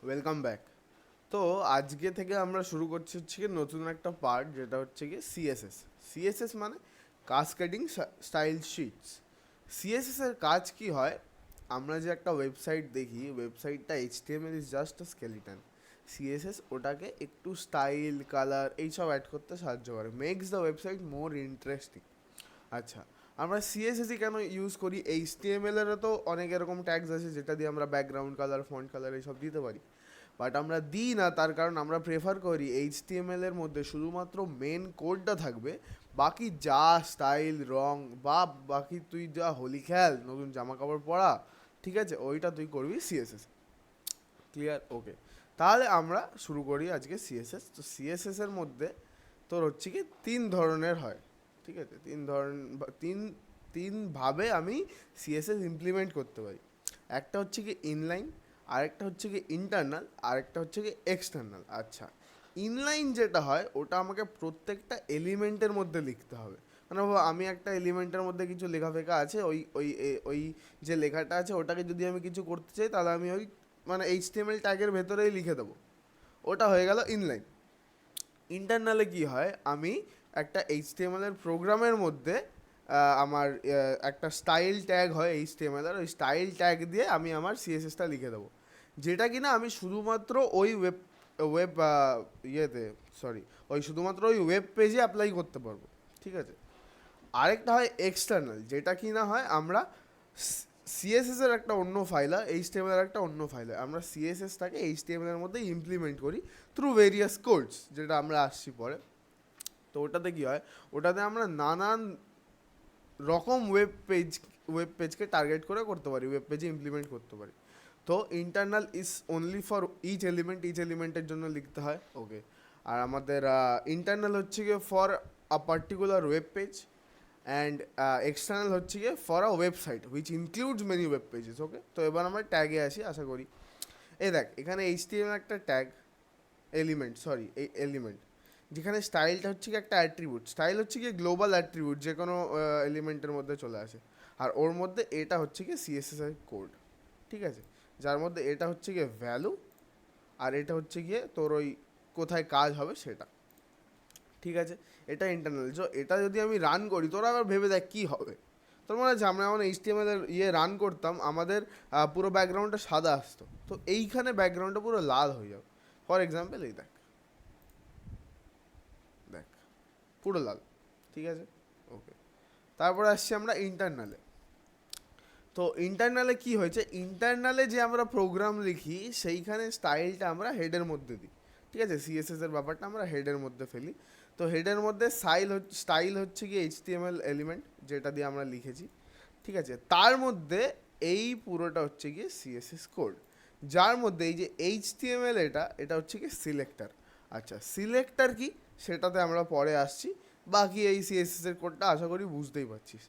Welcome back. তো আজকে থেকে আমরা শুরু করছি হচ্ছে কি নতুন একটা পার্ট, যেটা হচ্ছে কি সিএসএস। সিএসএস মানে কাসকেডিং স্টাইল শিটস। সিএসএস এর কাজ কি হয়? আমরা যে একটা ওয়েবসাইট দেখি, ওয়েবসাইটটা HTML is just a skeleton. CSS ওটাকে একটু স্টাইল, কালার এইসব অ্যাড করতে সাহায্য করে, makes the website more interesting. আচ্ছা, আমরা সিএসএসই কেন ইউজ করি? এইচটিএমএল এরও তো অনেক এরকম ট্যাগস আছে যেটা দিয়ে আমরা ব্যাকগ্রাউন্ড কালার, ফন্ট কালার এইসব দিতে পারি। বাট আমরা দিই না, তার কারণ আমরা প্রেফার করি এইচটিএমএল এর মধ্যে শুধুমাত্র মেন কোডটা থাকবে। বাকি যা স্টাইল, রং বা বাকি তুই যা হোলি খেল, নতুন জামা কাপড় পরা, ঠিক আছে, ওইটা তুই করবি সিএসএস। ক্লিয়ার? ওকে। তাহলে আমরা শুরু করি আজকে সিএসএস। তো সিএসএস এর মধ্যে তোর হচ্ছে কি তিন ধরনের হয়। ঠিক আছে, তিনভাবে আমি সিএসএস ইমপ্লিমেন্ট করতে পারি। একটা হচ্ছে কি ইনলাইন, আরেকটা হচ্ছে কি ইন্টারনাল, আরেকটা হচ্ছে কি এক্সটার্নাল। আচ্ছা, ইনলাইন যেটা হয় ওটা আমাকে প্রত্যেকটা এলিমেন্টের মধ্যে লিখতে হবে। মানে বাবা, আমি একটা এলিমেন্টের মধ্যে কিছু লেখা ফেখা আছে, ওই যে লেখাটা আছে ওটাকে যদি আমি কিছু করতে চাই, তাহলে আমি ওই মানে এইচটিএমএল ট্যাগের ভেতরেই লিখে দেবো। ওটা হয়ে গেল ইনলাইন। ইন্টারনালে কি হয়, আমি একটা এইচটিএমএল এর প্রোগ্রামের মধ্যে আমার একটা স্টাইল ট্যাগ হয় এইচটিএমএল এর, ওই স্টাইল ট্যাগ দিয়ে আমি আমার সিএসএসটা লিখে দেবো, যেটা কিনা আমি শুধুমাত্র ওই ওয়েব ওয়েব ইয়েতে সরি ওই শুধুমাত্র ওই ওয়েব পেজে অ্যাপ্লাই করতে পারবো। ঠিক আছে। আরেকটা হয় এক্সটার্নাল, যেটা কি না হয় আমরা সিএসএস এর একটা অন্য ফাইল হয়, এইচটিএমএল এর একটা অন্য ফাইল হয়, আমরা সিএসএসটাকে এইচটিএমএল এর মধ্যে ইমপ্লিমেন্ট করি থ্রু ভেরিয়াস কোডস, যেটা আমরা আসছি পরে। তো ওটাতে কি হয়, ওটাতে আমরা নানান রকম ওয়েব পেজকে টার্গেট করে করতে পারি, ওয়েব পেজে ইমপ্লিমেন্ট করতে পারি। তো internal is only for each এলিমেন্টের জন্য লিখতে হয়। ওকে। আর আমাদের ইন্টারনাল হচ্ছে গিয়ে for a particular web page, and external হচ্ছে গিয়ে for a website which includes many web pages. Okay, তো এবার আমরা ট্যাগে আসি আশা করি। এই দেখ, এখানে এইচটিএমএল একটা ট্যাগ, এই এলিমেন্ট, যেখানে স্টাইলটা হচ্ছে কি একটা অ্যাট্রিবিউট। স্টাইল হচ্ছে কি গ্লোবাল অ্যাট্রিবিউট, যে কোনো এলিমেন্টের মধ্যে চলে আসে। আর ওর মধ্যে এটা হচ্ছে কি সিএসএস এর কোড। ঠিক আছে, যার মধ্যে এটা হচ্ছে গিয়ে ভ্যালু, আর এটা হচ্ছে গিয়ে তোর ওই কোথায় কাজ হবে সেটা। ঠিক আছে, এটা ইন্টারনাল। সো এটা যদি আমি রান করি, তোরা আবার ভেবে দেখ কী হবে। তোর মনে আছে আমরা যখন এইচটিএমএল এর রান করতাম, আমাদের পুরো ব্যাকগ্রাউন্ডটা সাদা আসতো, তো এইখানে ব্যাকগ্রাউন্ডটা পুরো লাল হয়ে যাবে। ফর এক্সাম্পল এই দেখ, দেখ পুরো লাল। ঠিক আছে। ওকে। তারপরে আসছি আমরা ইন্টারনালে। তো ইন্টারনালে কি হয়েছে, ইন্টারনালে যে আমরা প্রোগ্রাম লিখি সেইখানে স্টাইলটা আমরা হেডের মধ্যে দিই। ঠিক আছে, সিএসএস এর ব্যাপারটা আমরা হেডের মধ্যে ফেলি। তো হেডের মধ্যে স্টাইল হচ্ছে কি এইচটিএমএল এলিমেন্ট, যেটা দিয়ে আমরা লিখেছি। ঠিক আছে, তার মধ্যে এই পুরোটা হচ্ছে গিয়ে সিএসএস কোড, যার মধ্যে এই যে এইচটিএমএল এটা এটা হচ্ছে কি সিলেক্টর। আচ্ছা, সিলেক্টর কি সেটাতে আমরা পরে আসছি। বাকি এই সিএসএস এর কোডটা আশা করি বুঝতেই পারছিস।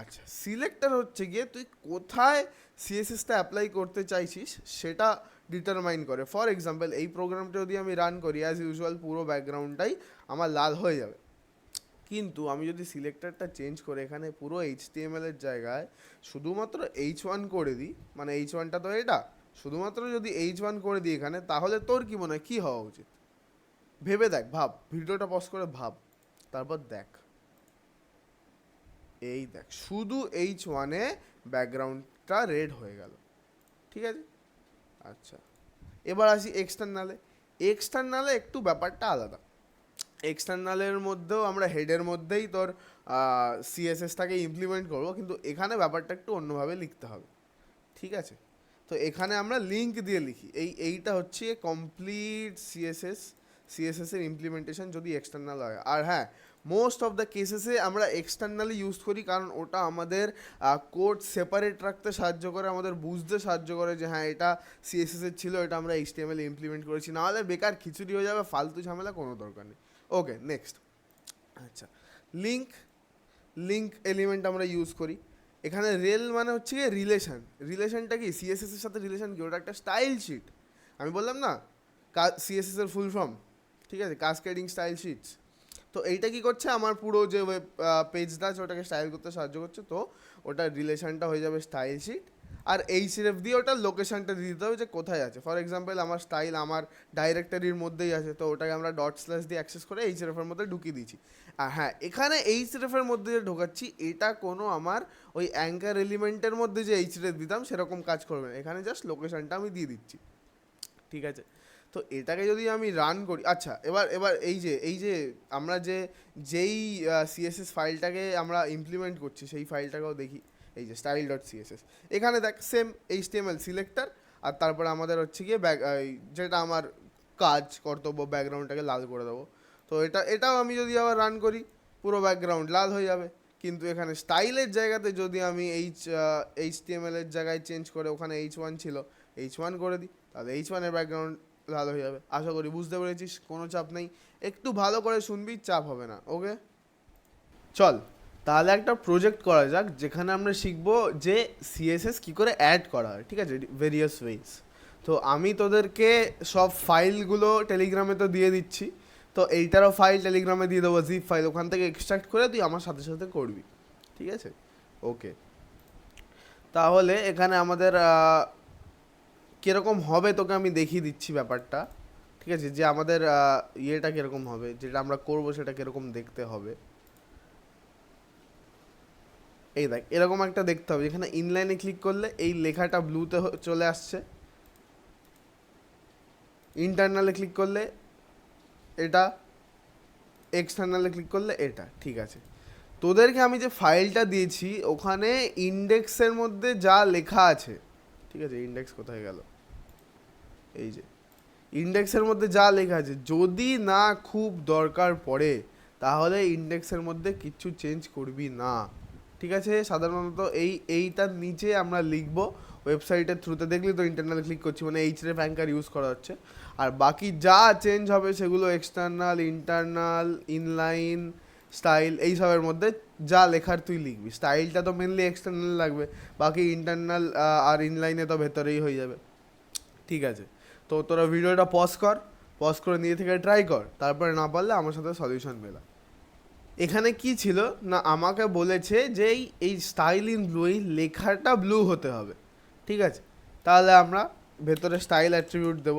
আচ্ছা, সিলেক্টর হচ্ছে গিয়ে তুই কোথায় সিএসএসটা অ্যাপ্লাই করতে চাইছিস সেটা ডিটারমাইন করে। ফর এক্সাম্পল, এই প্রোগ্রামটা যদি আমি রান করি অ্যাজ ইউজুয়াল, পুরো ব্যাকগ্রাউন্ডটাই আমার লাল হয়ে যাবে। কিন্তু আমি যদি সিলেক্টরটা চেঞ্জ করে এখানে পুরো এইচটিএমএল এর জায়গায় শুধুমাত্র H1 করে দিই, মানে H1টা তো এটা, শুধুমাত্র যদি H1 করে দিই এখানে, তাহলে তোর কি মনে হয় কী হওয়া উচিত? ভেবে দেখ, ভাব, ভিডিওটা পজ করে ভাব, তারপর দেখ। এই দেখ, শুধু H1-এ ব্যাকগ্রাউন্ডটা রেড হয়ে গেল। ঠিক আছে। আচ্ছা, এবার আসি এক্সটার্নালে। এক্সটার্নালে একটু ব্যাপারটা আলাদা। এক্সটার্নালের মধ্যেও আমরা হেডের মধ্যেই তোর সিএসএসটাকে ইমপ্লিমেন্ট করবো, কিন্তু এখানে ব্যাপারটা একটু অন্যভাবে লিখতে হবে। ঠিক আছে। তো এখানে আমরা লিঙ্ক দিয়ে লিখি, এইটা হচ্ছে কমপ্লিট সিএসএস এর ইমপ্লিমেন্টেশন যদি এক্সটার্নাল হয়। আর হ্যাঁ, মোস্ট অফ দ্য কেসেসে আমরা এক্সটার্নালি ইউজ করি, কারণ ওটা আমাদের কোড সেপারেট রাখতে সাহায্য করে, আমাদের বুঝতে সাহায্য করে যে হ্যাঁ এটা সিএসএস এর ছিল, এটা আমরা এইচটিএমএল এ ইমপ্লিমেন্ট করেছি, নাহলে বেকার খিচুড়ি হয়ে যাবে, ফালতু ঝামেলা, কোনো দরকার নেই। ওকে, নেক্সট। আচ্ছা, লিঙ্ক লিঙ্ক এলিমেন্ট আমরা ইউজ করি। এখানে রেল মানে হচ্ছে গিয়ে রিলেশন। রিলেশনটা কি, সিএসএস এর সাথে রিলেশন কি, ওটা একটা স্টাইল শিট। আমি বললাম না, সিএসএস এর ফুল ফর্ম। ঠিক আছে, কাসকেডিং স্টাইল শিটস। তো এইটা কি করছে, আমার পুরো যে ওয়েব পেজটা আছে ওটাকে স্টাইল করতে সাহায্য করছে, তো ওটার রিলেশনটা হয়ে যাবে স্টাইল শিট। আর এইচরেফ দিয়ে ওটার লোকেশনটা দিয়ে দিতে হবে যে কোথায় আছে। ফর এক্সাম্পল আমার স্টাইল আমার ডাইরেক্টরির মধ্যেই আছে, তো ওটাকে আমরা ডট স্ল্যাশ দিয়ে অ্যাক্সেস করে এইচরেফের মধ্যে ঢুকিয়ে দিয়েছি। আর হ্যাঁ, এখানে এইচরেফের মধ্যে যে ঢোকাচ্ছি এটা কোনো আমার ওই অ্যাঙ্কার এলিমেন্টের মধ্যে যে এইচরেফ দিতাম সেরকম কাজ করবে না, এখানে জাস্ট লোকেশনটা আমি দিয়ে দিচ্ছি। ঠিক আছে, তো এটাকে যদি আমি রান করি, আচ্ছা এবার এবার এই যে আমরা যেই সিএসএস ফাইলটাকে আমরা ইমপ্লিমেন্ট করছি সেই ফাইলটাকেও দেখি। এই যে স্টাইল ডট সিএসএস, এখানে দেখ সেম এইচটিএমএল সিলেক্টর, আর তারপরে আমাদের হচ্ছে গিয়ে যেটা আমার কাজ কর্তব্য ব্যাকগ্রাউন্ডটাকে লাল করে দেবো। তো এটাও আমি যদি আবার রান করি পুরো ব্যাকগ্রাউন্ড লাল হয়ে যাবে। কিন্তু এখানে স্টাইলের জায়গাতে যদি আমি এইচটিএমএল এর জায়গায় চেঞ্জ করে, ওখানে H1 ছিল, H1 করে দিই, তাহলে H1 এর ব্যাকগ্রাউন্ড লাল হয়ে যাবে। আশা করি বুঝতে পেরেছিস, কোনো চাপ নেই, একটু ভালো করে শুনবি, চাপ হবে না। ওকে চল তাহলে একটা প্রজেক্ট করা যাক যেখানে আমরা শিখবো যে সিএসএস কী করে অ্যাড করা হয়। ঠিক আছে, ভেরিয়াস ওয়েজ। তো আমি তোদেরকে সব ফাইলগুলো টেলিগ্রামে তো দিয়ে দিচ্ছি, তো এইটারও ফাইল টেলিগ্রামে দিয়ে দেবো, জিপ ফাইল, ওখান থেকে এক্সট্রাক্ট করে তুই আমার সাথে সাথে করবি। ঠিক আছে, ওকে। তাহলে এখানে আমাদের কীরকম হবে তোকে আমি দেখিয়ে দিচ্ছি ব্যাপারটা। ঠিক আছে, যে আমাদের ইয়েটা কীরকম হবে, যেটা আমরা করবো সেটা কীরকম দেখতে হবে। এই দেখ, এরকম একটা দেখতে হবে, এখানে ইনলাইনে ক্লিক করলে এই লেখাটা ব্লুতে চলে আসছে, ইন্টারনালে ক্লিক করলে এটা, এক্সটার্নালে ক্লিক করলে এটা। ঠিক আছে, তোদেরকে আমি যে ফাইলটা দিয়েছি ওখানে ইন্ডেক্সের মধ্যে যা লেখা আছে, ঠিক আছে, ইন্ডেক্স কোথায় গেল, এই যে ইন্ডেক্সের মধ্যে যা লেখা আছে, যদি না খুব দরকার পড়ে তাহলে ইন্ডেক্সের মধ্যে কিচ্ছু চেঞ্জ করবি না। ঠিক আছে, সাধারণত এইটার নিচে আমরা লিখব ওয়েবসাইটের থ্রুতে, দেখলি তো ইন্টারনাল ক্লিক করছি মানে এইচরেফ অ্যাঙ্কার ইউজ করা হচ্ছে। আর বাকি যা চেঞ্জ হবে সেগুলো এক্সটার্নাল, ইন্টারনাল, ইনলাইন, স্টাইল, এইসবের মধ্যে যা লেখার তুই লিখবি। স্টাইলটা তো মেনলি এক্সটার্নাল লাগবে, বাকি ইন্টারনাল আর ইনলাইনে তো ভেতরেই হয়ে যাবে। ঠিক আছে, তো তোরা ভিডিওটা পজ করে নিয়ে থেকে ট্রাই কর, তারপরে না পারলে আমার সাথে সলিউশন মেলা। এখানে কি ছিল না, আমাকে বলেছে যে এই স্টাইল ইন ব্লু, এই লেখাটা ব্লু হতে হবে। ঠিক আছে, তাহলে আমরা ভেতরে স্টাইল অ্যাট্রিবিউট দেব,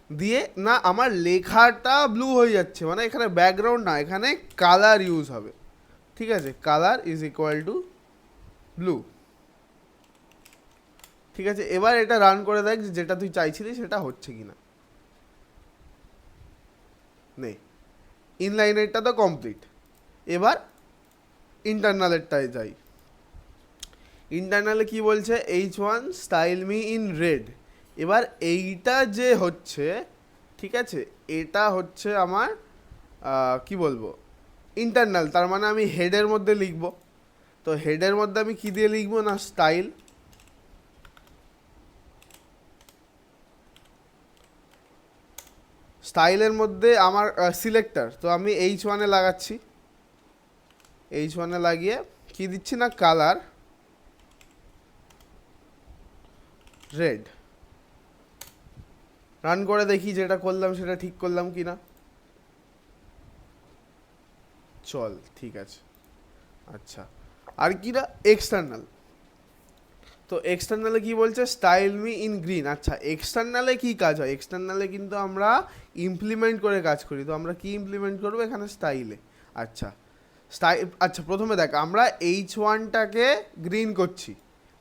দিয়ে না আমার লেখাটা ব্লু হয়ে যাচ্ছে, মানে এখানে ব্যাকগ্রাউন্ড না, এখানে কালার ইউজ হবে। ঠিক আছে, colour is equal two blue. ঠিক আছে, এবার এটা রান করে দেখ যেটা তুই চাইছিলি সেটা হচ্ছে কি না। নে, ইনলাইনেরটা তো কমপ্লিট, এবার ইন্টারনালেরটায় যাই। ইন্টারনালে কি বলছে, H1 style me in red. এবার এইটা যে হচ্ছে, ঠিক আছে, এটা হচ্ছে আমার কি বলবো ইন্টারনাল, তার মানে আমি হেডের মধ্যে লিখব। তো হেডের মধ্যে আমি কি দিয়ে লিখবো না, স্টাইল, স্টাইলের মধ্যে আমার সিলেক্টর, তো আমি H1-এ লাগাচ্ছি, H1-এ লাগিয়ে কি দিচ্ছি না, কালার রেড। রান করে দেখি যেটা করলাম সেটা ঠিক করলাম কি না। চল ঠিক আছে, আচ্ছা আর কি না, এক্সটার্নাল। তো এক্সটার্নালে কি বলছে, স্টাইল মি ইন গ্রিন। আচ্ছা, এক্সটার্নালে কি কাজ হয়, এক্সটার্নালে কিন্তু আমরা ইমপ্লিমেন্ট করে কাজ করি, তো আমরা কি ইমপ্লিমেন্ট করবো এখানে, স্টাইলে। আচ্ছা আচ্ছা, প্রথমে দেখ আমরা H1টাকে গ্রিন করছি,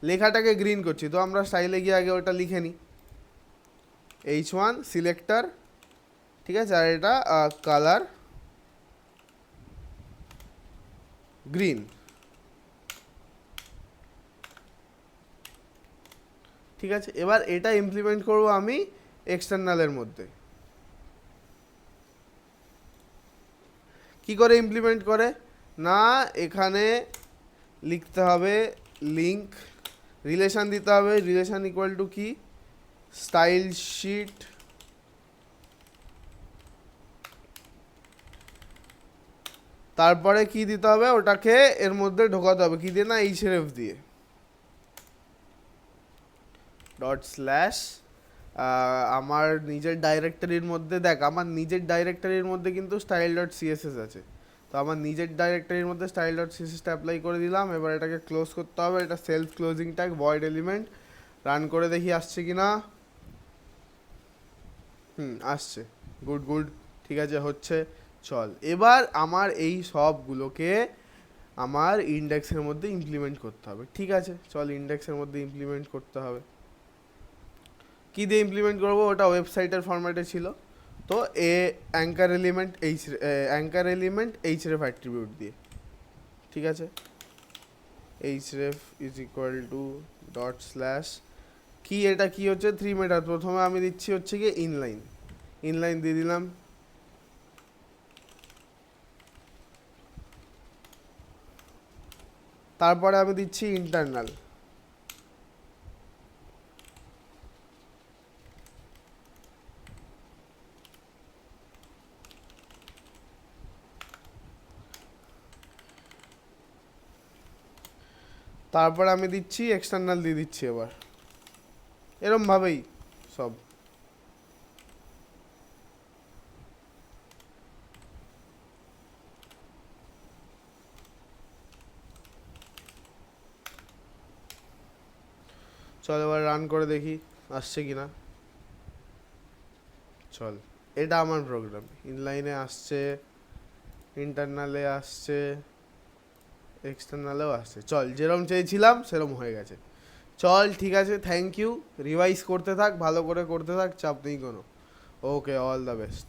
লেখাটাকে গ্রিন করছি, তো আমরা স্টাইলে গিয়ে আগে ওটা লিখে নিই, H1 সিলেক্টর। ঠিক আছে, আর এটা কালার গ্রিন। ঠিক আছে, এবার এটা ইমপ্লিমেন্ট করব আমি এক্সটার্নালের মধ্যে। কি করে ইমপ্লিমেন্ট করে না, এখানে লিখতে হবে লিঙ্ক, রিলেশন দিতে হবে, রিলেশন ইকুয়াল টু কি, স্টাইল শিট, তারপরে কি দিতে হবে, ওটাকে এর মধ্যে ঢোকাতে হবে, কি দিয়ে না, এইচরেফ দিয়ে, ডট স্ল্যাশ আমার নিজের ডাইরেক্টরির মধ্যে, দেখ আমার নিজের ডাইরেক্টরির মধ্যে কিন্তু স্টাইল ডট সিএসএস আছে, তো আমার নিজের ডাইরেক্টরির মধ্যে স্টাইল ডট সিএসএসটা অ্যাপ্লাই করে দিলাম। এবার এটাকে ক্লোজ করতে হবে, এটা self closing tag void element. Run করে দেখি আসছে কি না। আসছে, গুড গুড, ঠিক আছে হচ্ছে। চল এবার আমার এই সবগুলোকে আমার ইন্ডেক্সের মধ্যে ইমপ্লিমেন্ট করতে হবে। ঠিক আছে চল ইন্ডেক্সের মধ্যে ইমপ্লিমেন্ট করতে হবে। কী দিয়ে ইমপ্লিমেন্ট করবো, ওটা ওয়েবসাইটের ফরম্যাটে ছিল। তো অ্যাঙ্কার এলিমেন্ট এইচরেফ অ্যাট্রিবিউট দিয়ে। ঠিক আছে, href is equal to dot slash কি, এটা কি হচ্ছে 3 মেটার। প্রথমে আমি দিচ্ছি হচ্ছে কি ইনলাইন দিয়ে দিলাম। তারপরে আমি দিচ্ছি ইন্টারনাল। তারপরে আমি দিচ্ছি এক্সটার্নাল দিয়ে দিচ্ছি। এবার এরমভাবেই সব। চল এবার রান করে দেখি আসছে কি না। চল, এটা আমার প্রোগ্রাম। ইনলাইনে আসছে, ইন্টারনালে আসছে, এক্সটার্নালেও আসছে। চল যেরম চেয়েছিলাম সেরম হয়ে গেছে। চল ঠিক আছে, থ্যাংক ইউ। রিভাইজ করতে থাক, ভালো করে করতে থাক, চাপ নেই কোনো। ওকে, অল দ্য বেস্ট।